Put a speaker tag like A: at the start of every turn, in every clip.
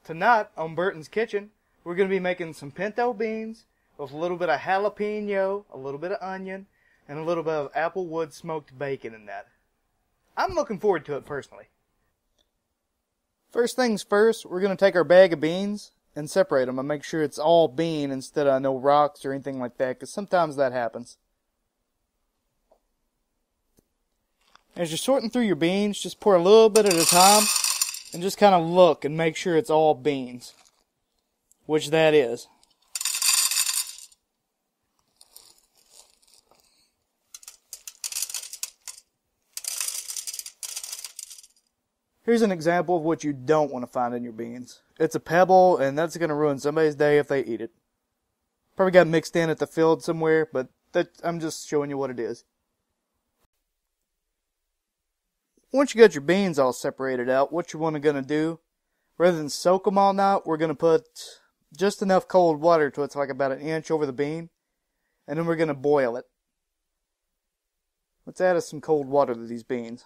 A: Tonight on Burton's Kitchen, we're going to be making some pinto beans with a little bit of jalapeno, a little bit of onion, and a little bit of applewood smoked bacon in that. I'm looking forward to it personally. First things first, we're going to take our bag of beans and separate them and make sure it's all bean instead of no rocks or anything like that, because sometimes that happens. As you're sorting through your beans, just pour a little bit at a time and just kind of look and make sure it's all beans, which that is. Here's an example of what you don't want to find in your beans. It's a pebble, and that's going to ruin somebody's day if they eat it. Probably got mixed in at the field somewhere, but I'm just showing you what it is. Once you got your beans all separated out, what you're going to do, rather than soak them all night, we're going to put just enough cold water till it's like about an inch over the bean, and then we're going to boil it. Let's add some cold water to these beans.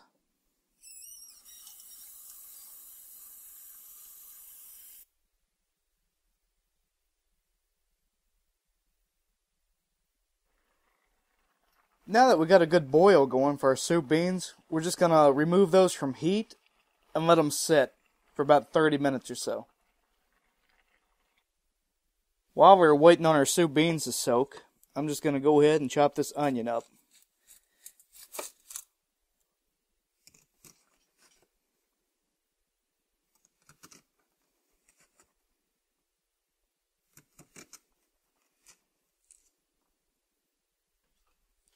A: Now that we got a good boil going for our soup beans, we're just going to remove those from heat and let them sit for about 30 minutes or so. While we're waiting on our soup beans to soak, I'm just going to go ahead and chop this onion up.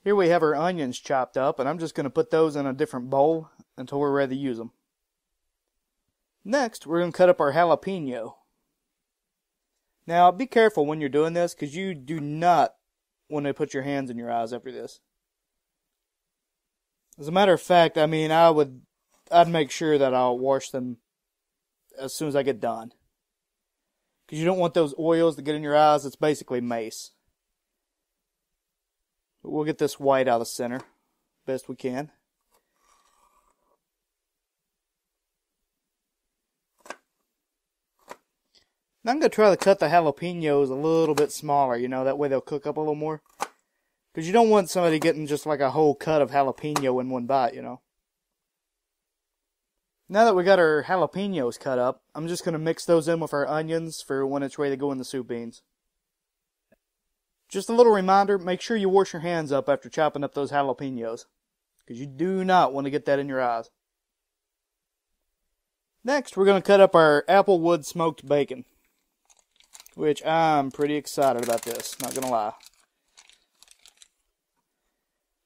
A: Here we have our onions chopped up, and I'm just going to put those in a different bowl until we're ready to use them. Next, we're going to cut up our jalapeno. Now, be careful when you're doing this, because you do not want to put your hands in your eyes after this. As a matter of fact, I mean, I'd make sure that I'll wash them as soon as I get done. Because you don't want those oils to get in your eyes. It's basically mace. But we'll get this white out of the center best we can. Now I'm going to try to cut the jalapenos a little bit smaller, that way they'll cook up a little more. Because you don't want somebody getting just like a whole cut of jalapeno in one bite, Now that we got our jalapenos cut up, I'm just going to mix those in with our onions for when it's ready to go in the soup beans. Just a little reminder, make sure you wash your hands up after chopping up those jalapenos, because you do not want to get that in your eyes. Next, we're going to cut up our applewood smoked bacon, which I'm pretty excited about this, not going to lie.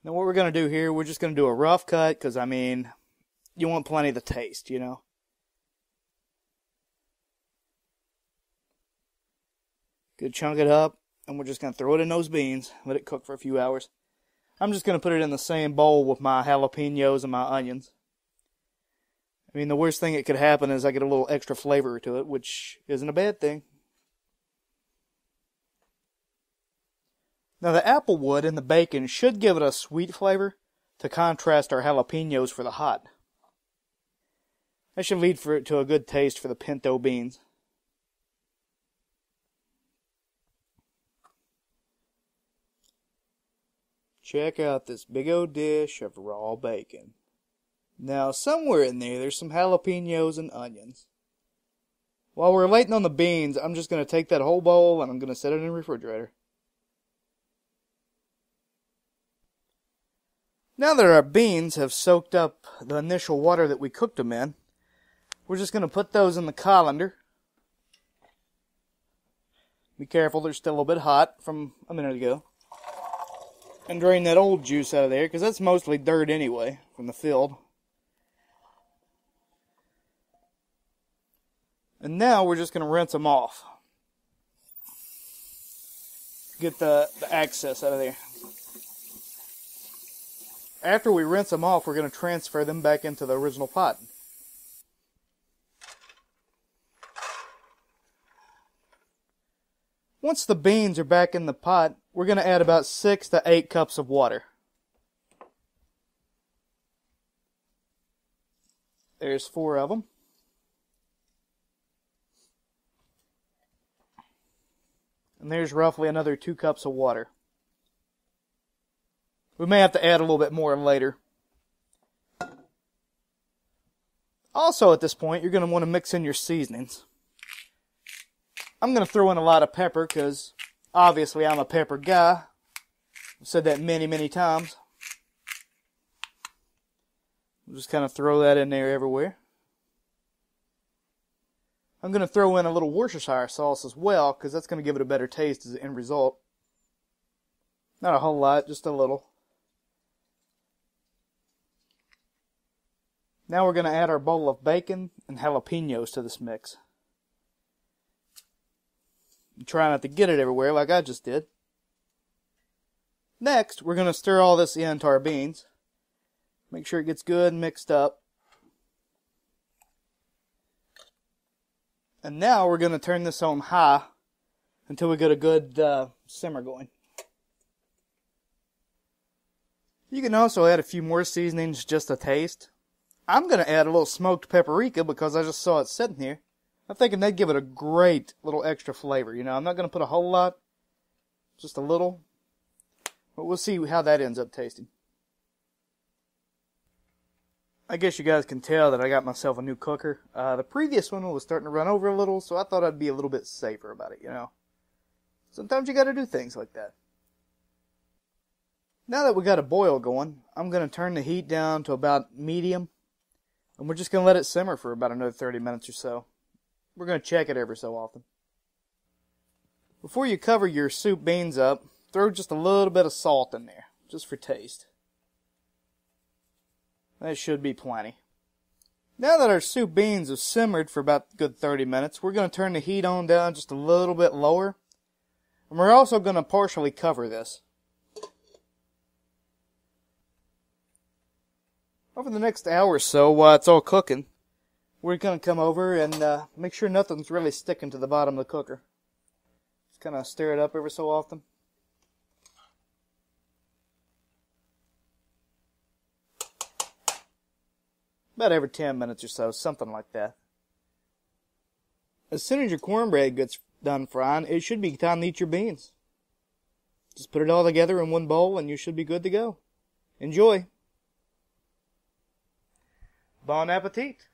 A: Now what we're going to do here, we're just going to do a rough cut, because, you want plenty of the taste, Good chunk it up. And we're just going to throw it in those beans, let it cook for a few hours. I'm just going to put it in the same bowl with my jalapenos and my onions. The worst thing that could happen is I get a little extra flavor to it, which isn't a bad thing. Now the applewood and the bacon should give it a sweet flavor to contrast our jalapenos for the hot. That should lead to a good taste for the pinto beans. Check out this big old dish of raw bacon. Now, somewhere in there's some jalapenos and onions. While we're waiting on the beans, I'm just going to take that whole bowl and I'm going to set it in the refrigerator. Now that our beans have soaked up the initial water that we cooked them in, we're just going to put those in the colander. Be careful, they're still a little bit hot from a minute ago. And drain that old juice out of there, because that's mostly dirt anyway, from the field. And now we're just going to rinse them off. Get the excess out of there. After we rinse them off, we're going to transfer them back into the original pot. Once the beans are back in the pot, we're going to add about 6 to 8 cups of water. There's 4 of them. And there's roughly another 2 cups of water. We may have to add a little bit more later. Also at this point, you're going to want to mix in your seasonings. I'm going to throw in a lot of pepper because obviously I'm a pepper guy. I've said that many, many times. I'll just kind of throw that in there everywhere. I'm going to throw in a little Worcestershire sauce as well because that's going to give it a better taste as the end result. Not a whole lot, just a little. Now we're going to add our bowl of bacon and jalapenos to this mix. Try not to get it everywhere like I just did. Next, we're going to stir all this into our beans. Make sure it gets good and mixed up. And now we're going to turn this on high until we get a good simmer going. You can also add a few more seasonings just to taste. I'm going to add a little smoked paprika because I just saw it sitting here. I'm thinking that'd give it a great little extra flavor. You know, I'm not going to put a whole lot, just a little. But we'll see how that ends up tasting. I guess you guys can tell that I got myself a new cooker. The previous one was starting to run over a little, so I thought I'd be a little bit safer about it, you know. Sometimes you got to do things like that. Now that we got a boil going, I'm going to turn the heat down to about medium. And we're just going to let it simmer for about another 30 minutes or so. We're going to check it every so often. Before you cover your soup beans up, throw just a little bit of salt in there, just for taste. That should be plenty. Now that our soup beans have simmered for about a good 30 minutes, we're going to turn the heat on down just a little bit lower. And we're also going to partially cover this. Over the next hour or so, while it's all cooking, we're going to come over and make sure nothing's really sticking to the bottom of the cooker. Just kind of stir it up every so often. About every 10 minutes or so, something like that. As soon as your cornbread gets done frying, it should be time to eat your beans. Just put it all together in one bowl and you should be good to go. Enjoy! Bon appetit!